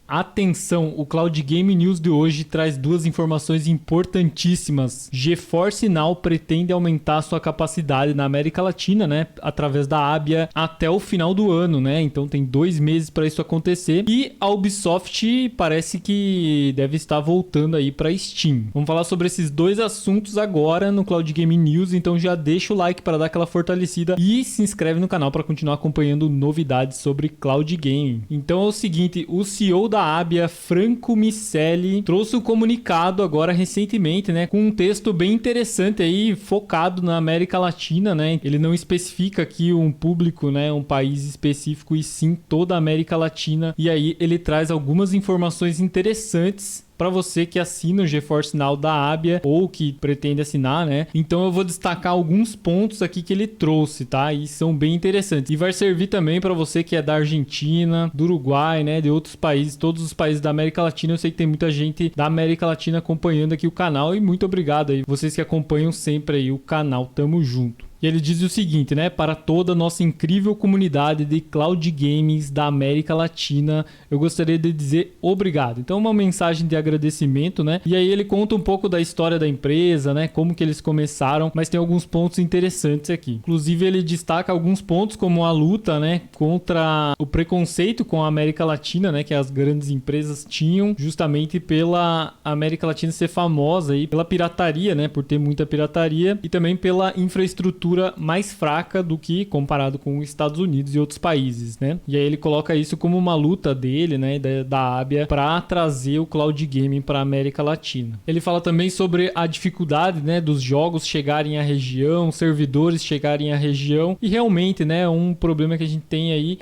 Atenção, o Cloud Game News de hoje traz duas informações importantíssimas. GeForce Now pretende aumentar sua capacidade na América Latina, né, através da Abia até o final do ano, né? Então tem 2 meses para isso acontecer. E a Ubisoft parece que deve estar voltando aí para Steam. Vamos falar sobre esses dois assuntos agora no Cloud Game News, então já deixa o like para dar aquela fortalecida e se inscreve no canal para continuar acompanhando novidades sobre Cloud Game. Então é o seguinte, o CEO da Abia, Franco Miceli, trouxe um comunicado agora recentemente, né, com um texto bem interessante aí, focado na América Latina, né? Ele não especifica aqui um público, né, um país específico, e sim toda a América Latina. E aí ele traz algumas informações interessantes para você que assina o GeForce Now da Abia ou que pretende assinar, né? Então eu vou destacar alguns pontos aqui que ele trouxe, tá? E são bem interessantes. E vai servir também para você que é da Argentina, do Uruguai, né? De outros países, todos os países da América Latina. Eu sei que tem muita gente da América Latina acompanhando aqui o canal e muito obrigado aí, vocês que acompanham sempre aí o canal. Tamo junto. E ele diz o seguinte, né? Para toda a nossa incrível comunidade de Cloud Games da América Latina, eu gostaria de dizer obrigado. Então, uma mensagem de agradecimento, né? E aí ele conta um pouco da história da empresa, né? Como que eles começaram, mas tem alguns pontos interessantes aqui. Inclusive, ele destaca alguns pontos como a luta, né? Contra o preconceito com a América Latina, né? Que as grandes empresas tinham, justamente pela América Latina ser famosa aí, pela pirataria, né? Por ter muita pirataria e também pela infraestrutura mais fraca do que comparado com os Estados Unidos e outros países, né? E aí ele coloca isso como uma luta dele, né, da Abia, para trazer o cloud gaming para a América Latina. Ele fala também sobre a dificuldade, né, dos jogos chegarem à região, servidores chegarem à região, e realmente, né, um problema que a gente tem aí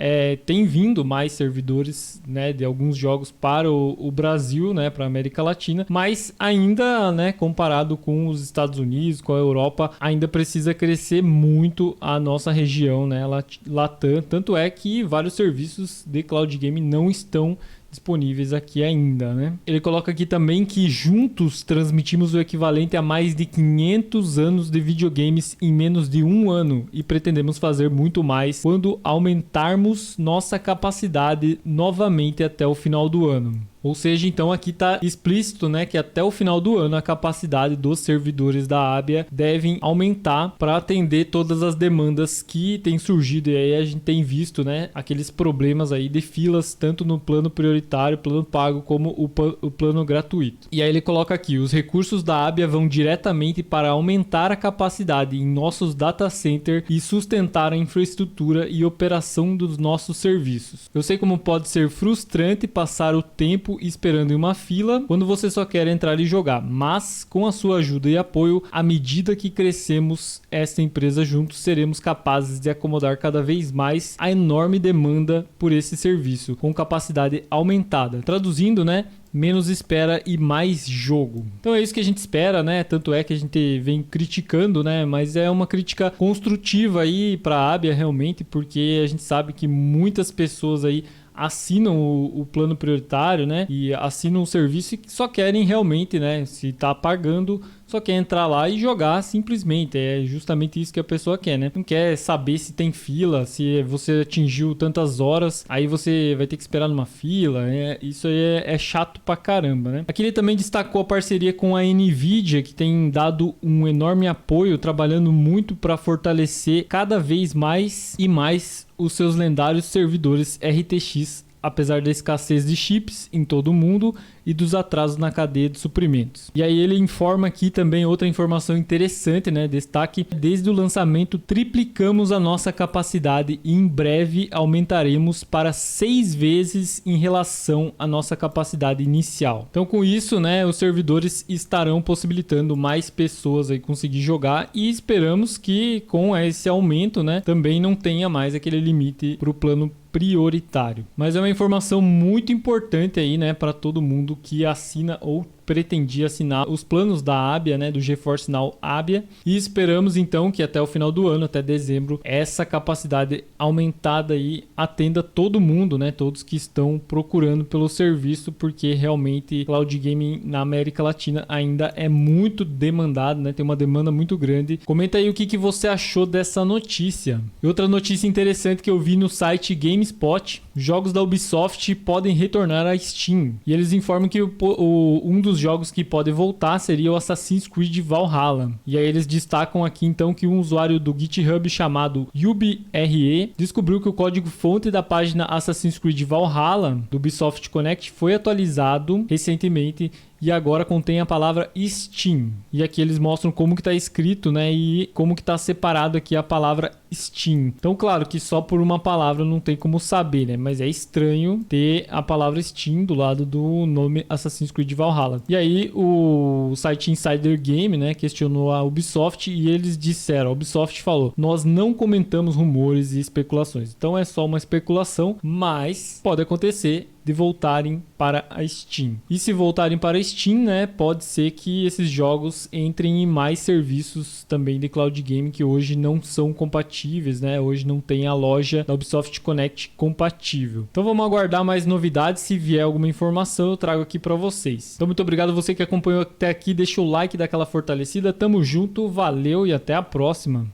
tem vindo mais servidores, né, de alguns jogos para o Brasil, né, para a América Latina, mas ainda, né, comparado com os Estados Unidos, com a Europa, ainda precisa crescer muito a nossa região, né, Latam. Tanto é que vários serviços de cloud game não estão disponíveis aqui ainda, né? Ele coloca aqui também que juntos transmitimos o equivalente a mais de 500 anos de videogames em menos de um ano e pretendemos fazer muito mais quando aumentarmos nossa capacidade novamente até o final do ano. Ou seja, então aqui está explícito, né, que até o final do ano a capacidade dos servidores da Abia devem aumentar para atender todas as demandas que têm surgido. E aí a gente tem visto, né, aqueles problemas aí de filas, tanto no plano prioritário, plano pago, como o plano gratuito. E aí ele coloca aqui, os recursos da Abia vão diretamente para aumentar a capacidade em nossos data center e sustentar a infraestrutura e operação dos nossos serviços. Eu sei como pode ser frustrante passar o tempo esperando em uma fila quando você só quer entrar e jogar, mas com a sua ajuda e apoio, à medida que crescemos esta empresa juntos, seremos capazes de acomodar cada vez mais a enorme demanda por esse serviço, com capacidade aumentada. Traduzindo, né? Menos espera e mais jogo. Então é isso que a gente espera, né? Tanto é que a gente vem criticando, né? Mas é uma crítica construtiva aí para a Abia realmente, porque a gente sabe que muitas pessoas aí assinam o plano prioritário, né? E assinam o serviço e só querem realmente, né? Se tá pagando, só quer entrar lá e jogar simplesmente. É justamente isso que a pessoa quer, né? Não quer saber se tem fila, se você atingiu tantas horas, aí você vai ter que esperar numa fila. Isso aí é chato pra caramba, né? Aqui ele também destacou a parceria com a Nvidia, que tem dado um enorme apoio, trabalhando muito para fortalecer cada vez mais e mais os seus lendários servidores RTX, apesar da escassez de chips em todo o mundo e dos atrasos na cadeia de suprimentos. E aí ele informa aqui também outra informação interessante, né? Destaque: desde o lançamento triplicamos a nossa capacidade e em breve aumentaremos para 6 vezes em relação à nossa capacidade inicial. Então com isso, né, os servidores estarão possibilitando mais pessoas aí conseguir jogar e esperamos que com esse aumento, né, também não tenha mais aquele limite para o plano prioritário. Mas é uma informação muito importante aí, né, para todo mundo que assina ou pretendia assinar os planos da Abia, né, do GeForce Now Abia, e esperamos então que até o final do ano, até dezembro, essa capacidade aumentada aí atenda todo mundo, né, todos que estão procurando pelo serviço, porque realmente cloud gaming na América Latina ainda é muito demandado, né, tem uma demanda muito grande. Comenta aí o que você achou dessa notícia. E outra notícia interessante que eu vi no site GameSpot: jogos da Ubisoft podem retornar à Steam. E eles informam que um dos jogos que pode voltar seria o Assassin's Creed Valhalla. E aí eles destacam aqui então que um usuário do GitHub chamado YubiRE descobriu que o código-fonte da página Assassin's Creed Valhalla do Ubisoft Connect foi atualizado recentemente e agora contém a palavra Steam. E aqui eles mostram como que está escrito, né, e como que está separado aqui a palavra Steam. Então, claro que só por uma palavra não tem como saber, né, mas é estranho ter a palavra Steam do lado do nome Assassin's Creed Valhalla. E aí o site Insider Game, né, questionou a Ubisoft e eles disseram, a Ubisoft falou: nós não comentamos rumores e especulações. Então é só uma especulação, mas pode acontecer de voltarem para a Steam. E se voltarem para a Steam, né, pode ser que esses jogos entrem em mais serviços também de cloud game que hoje não são compatíveis, né? Hoje não tem a loja da Ubisoft Connect compatível. Então vamos aguardar mais novidades. Se vier alguma informação, eu trago aqui para vocês. Então muito obrigado a você que acompanhou até aqui. Deixa o like, dá aquela fortalecida. Tamo junto, valeu e até a próxima.